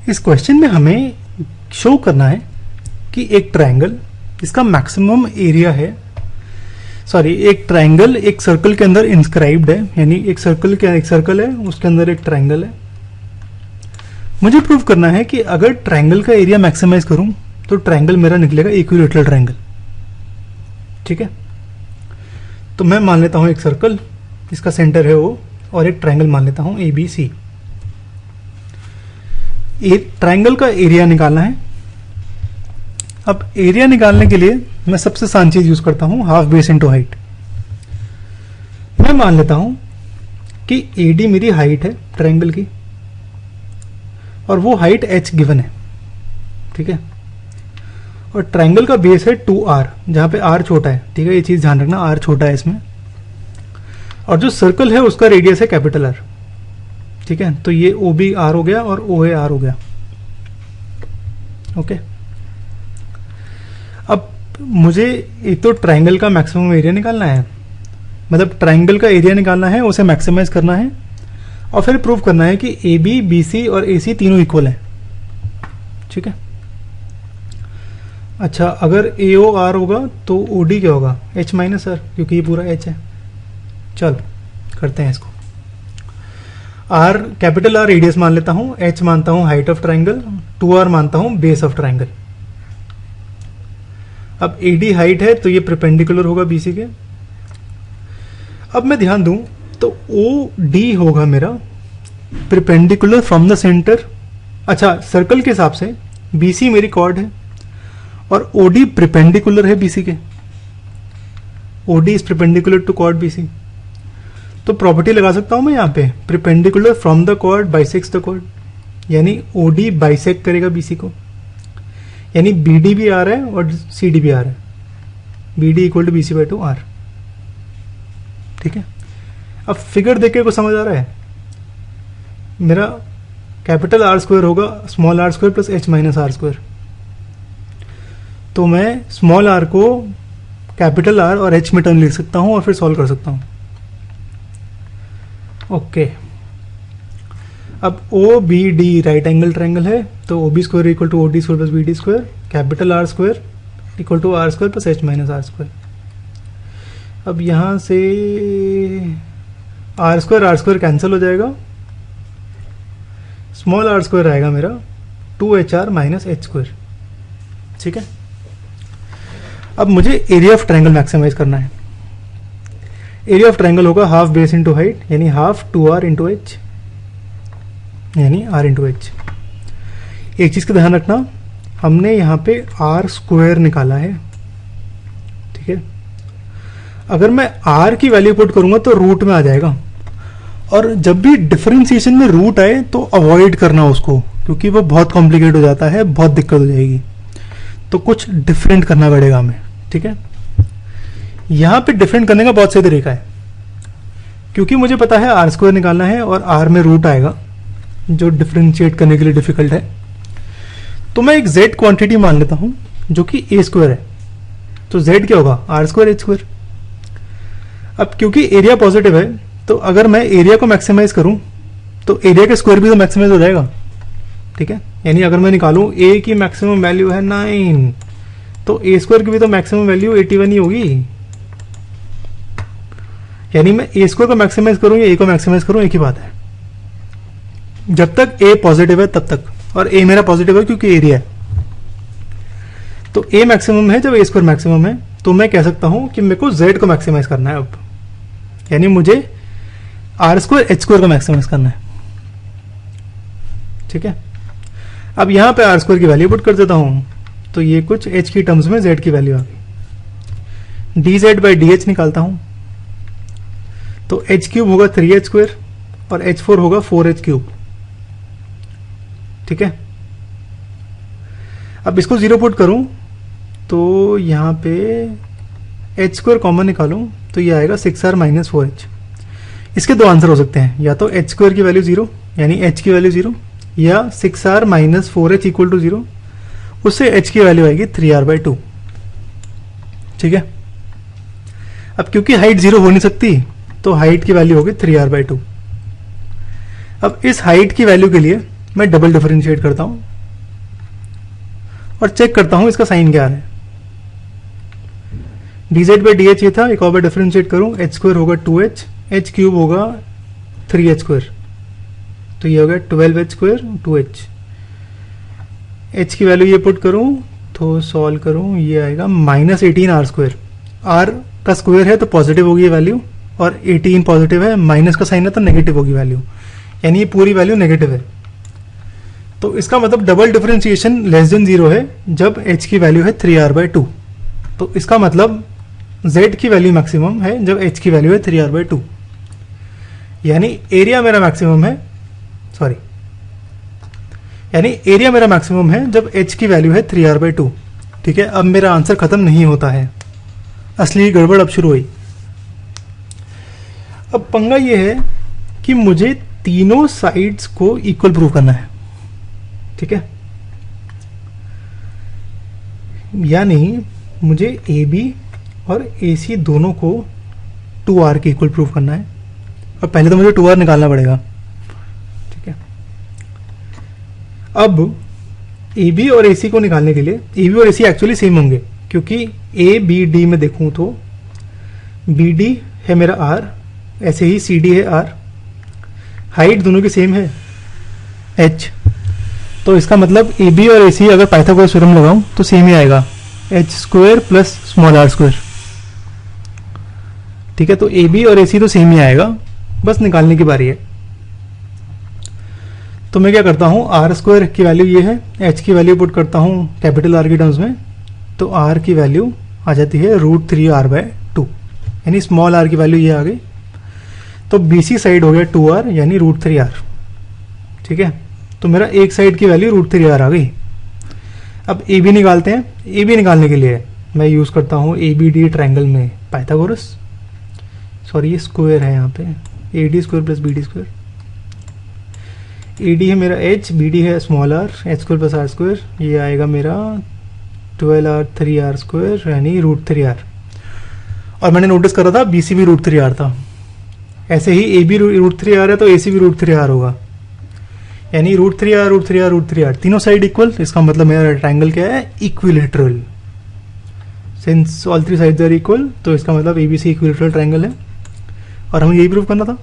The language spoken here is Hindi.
इस क्वेश्चन में हमें शो करना है कि एक ट्रायंगल इसका मैक्सिमम एरिया है, एक ट्रायंगल एक सर्कल के अंदर इंस्क्राइब्ड है, यानी एक सर्कल है उसके अंदर एक ट्रायंगल है। मुझे प्रूव करना है कि अगर ट्रायंगल का एरिया मैक्सिमाइज करूं तो ट्रायंगल मेरा निकलेगा इक्विलैटरल ट्रायंगल। ठीक है, तो मैं मान लेता हूं एक सर्कल, इसका सेंटर है O, और एक ट्रायंगल मान लेता हूं ABC। ट्रायंगल का एरिया निकालना है। अब एरिया निकालने के लिए मैं सबसे आसान चीज यूज करता हूं, हाफ बेस इनटू हाइट। मैं मान लेता हूं कि AD मेरी हाइट है ट्रायंगल की, और वो हाइट H गिवन है। ठीक है, और ट्रायंगल का बेस है 2R, जहां पे R छोटा है। ठीक है, ये चीज ध्यान रखना, R छोटा है इसमें, और जो सर्कल है उसका रेडियस है कैपिटल R। ठीक है, तो ये OB R हो गया और OA R हो गया। ओके, अब मुझे एक तो ट्रायंगल का मैक्सिमम एरिया निकालना है, मतलब ट्रायंगल का एरिया निकालना है, उसे मैक्सिमाइज करना है, और फिर प्रूव करना है कि AB, BC और AC तीनों इक्वल है। ठीक है, अच्छा, अगर AO R होगा तो OD क्या होगा? H माइनस R, क्योंकि ये पूरा H है। चल करते हैं इसको। R कैपिटल R रेडियस मान लेता हूं, H मानता हूं हाइट ऑफ ट्रायंगल, 2R मानता हूं बेस ऑफ ट्रायंगल। अब AD हाइट है तो ये परपेंडिकुलर होगा BC के। अब मैं ध्यान दूं तो OD होगा मेरा परपेंडिकुलर फ्रॉम द सेंटर। अच्छा, सर्कल के हिसाब से BC मेरी कॉर्ड है और OD परपेंडिकुलर है BC के। OD is perpendicular to chord BC। तो प्रॉपर्टी लगा सकता हूं मैं यहाँ पे, perpendicular from the chord bisects the chord, यानी OD बाइसेक्ट करेगा BC को, यानी BD भी आ रहा है और CD भी आ रहा है। BD equal to BC by 2R। ठीक है, अब फिगर देख के कुछ समझ आ रहा है? मेरा कैपिटल R स्क्वायर होगा small r square plus H minus R square. तो मैं स्मॉल r को कैपिटल R और H में टर्म लिख सकता हूं और फिर सॉल्व कर सकता हूं। ओके, अब OBD राइट एंगल ट्रायंगल है, तो OB square equal to OD square plus BD square, capital R square equal to R square plus H minus R square. अब यहां से R स्क्वायर कैंसिल हो जाएगा, स्मॉल r स्क्वायर आएगा मेरा 2HR माइनस H स्क्वायर। ठीक है, अब मुझे एरिया ऑफ ट्रायंगल मैक्सिमाइज करना है। एरिया ऑफ ट्रायंगल होगा हाफ बेस इंटू हाइट, यानी हाफ 2R इंटू H, यानी R इंटू H। एक चीज का ध्यान रखना, हमने यहाँ पे R स्क्वायर निकाला है। ठीक है, अगर मैं R की वैल्यू पुट करूंगा तो रूट में आ जाएगा, और जब भी डिफरेंशिएशन में रूट आए तो अवॉइड करना उसको, क्योंकि वो बहुत कॉम्प्लिकेट हो जाता है, बहुत दिक्कत हो जाएगी। तो कुछ डिफरेंट करना पड़ेगा हमें। ठीक है, यहां पे डिफरेंट करने का बहुत सही तरीका है, क्योंकि मुझे पता है R स्क्वायर निकालना है और R में रूट आएगा, जो डिफरेंशिएट करने के लिए डिफिकल्ट है। तो मैं एक Z क्वांटिटी मान लेता हूं जो कि A स्क्वायर है, तो Z क्या होगा? R square H square. अब क्योंकि एरिया पॉजिटिव है, तो अगर मैं एरिया को मैक्सिमाइज करूं तो एरिया का स्क्वायर भी तो मैक्सिमाइज हो जाएगा। ठीक है, यानी अगर मैं निकालूं A की मैक्सिमम वैल्यू है 9, तो A स्क्वायर की भी तो मैक्सिमम वैल्यू 81 ही होगी। यानी मैं A स्क्वायर को मैक्सिमाइज करूं या A को मैक्सिमाइज करूं, एक ही बात है। जब तक A पॉजिटिव है तब तक, और A मेरा पॉजिटिव है क्योंकि एरिया है, तो A मैक्सिमम है जब A स्क्वायर मैक्सिमम है, तो मैं कह सकता हूं कि मेरे को Z को मैक्सिमाइज करना है अब, यानी मुझे R स्क्वायर H स्क्वायर को मैक्सिमाइज करना है। ठीक है, अब यहां पे R स्क्वायर की वैल्यू पुट कर देता हूं, तो ये कुछ H की टर्म्स में Z की वैल्यू आ गई। dz बाई dh निकालता हूं, तो H क्यूब होगा 3H स्क्वायर और H4 होगा 4H क्यूब। ठीक है, अब इसको 0 पुट करूं तो यहां पे H स्क्वायर कॉमन निकालूं तो ये आएगा 6R माइनस 4H। इसके दो आंसर हो सकते हैं, या तो H स्क्वायर की वैल्यू 0 यानी H की वैल्यू 0, या 6R minus 4H equal to 0, उससे H की वैल्यू आएगी 3R बाई 2। ठीक है, अब क्योंकि हाइट 0 हो नहीं सकती, तो हाइट की वैल्यू होगी 3R बाई 2। अब इस हाइट की वैल्यू के लिए मैं डबल डिफरेंशिएट करता हूं और चेक करता हूं इसका साइन क्या है। dz बाई डी एच ये था, एक और बार डिफरेंशिएट करूं, एच स्क्वायर होगा 2h, एच क्यूब होगा 3h स्क्वायर, तो ये हो गया 12h स्क्वायर 2h। h की वैल्यू ये पुट करूं तो सॉल्व करूं, ये आएगा -18r स्क्वायर। r का स्क्वायर है तो पॉजिटिव होगी ये वैल्यू, और 18 पॉजिटिव है, माइनस का साइन है तो नेगेटिव होगी वैल्यू, यानी ये पूरी वैल्यू नेगेटिव है। तो इसका मतलब डबल डिफरेंशिएशन लेस देन 0 है जब h की वैल्यू है 3r/2। तो इसका मतलब z की वैल्यू मैक्सिमम है जब h की वैल्यू है 3r/2, यानी एरिया मेरा मैक्सिमम है, सॉरी, यानी एरिया मेरा मैक्सिमम है जब h की वैल्यू है 3r/2। ठीक है, अब मेरा आंसर खत्म नहीं होता है, असली गड़बड़ अब शुरू हुई। अब पंगा ये है कि मुझे तीनों साइड्स को इक्वल प्रूव करना है। ठीक है, यानी मुझे AB और AC दोनों को 2r के इक्वल प्रूव करना है, और पहले तो मुझे 2r निकालना पड़ेगा। ठीक है, अब AB और AC को निकालने के लिए, AB और AC एक्चुअली सेम होंगे, क्योंकि ABD में देखूं तो BD है मेरा R, ऐसे ही CD है R, हाइट दोनों की सेम है h, तो इसका मतलब AB और AC अगर पाइथागोरस थ्योरम लगाऊं तो सेम ही आएगा, h square plus small r square. ठीक है, तो AB और AC तो सेम ही आएगा, बस निकालने की बारी है। तो मैं क्या करता हूं, r स्क्वायर की वैल्यू ये है, h की वैल्यू पुट करता हूं कैपिटल R की टर्म्स में, तो r की वैल्यू आ जाती है √3r/2, यानी स्मॉल r की वैल्यू ये आ गई। तो BC साइड हो गया 2r यानी √3r। ठीक है, तो मेरा एक साइड की वैल्यू √3r आ गई। अब AB निकालते हैं। AB निकालने के लिए मैं यूज करता हूं ABD ट्रायंगल में पाइथागोरस, सॉरी ये स्क्वायर है यहाँ पे, AD square plus BD square. AD है मेरा h, BD है small r, h square plus r square, ये आएगा मेरा 12r 3r स्क्वायर यानी √3r। और मैंने नोटिस करा था BC भी √3r था, ऐसे ही AB √3r है तो AC भी √3r होगा, यानी √3r √3r √3r तीनों साइड इक्वल। इसका मतलब मेरा ट्रायंगल क्या है, equilateral. Since all three sides are equal, तो इसका मतलब ABC इक्विलेटरल ट्रायंगल है, और हमें यही प्रूव करना था।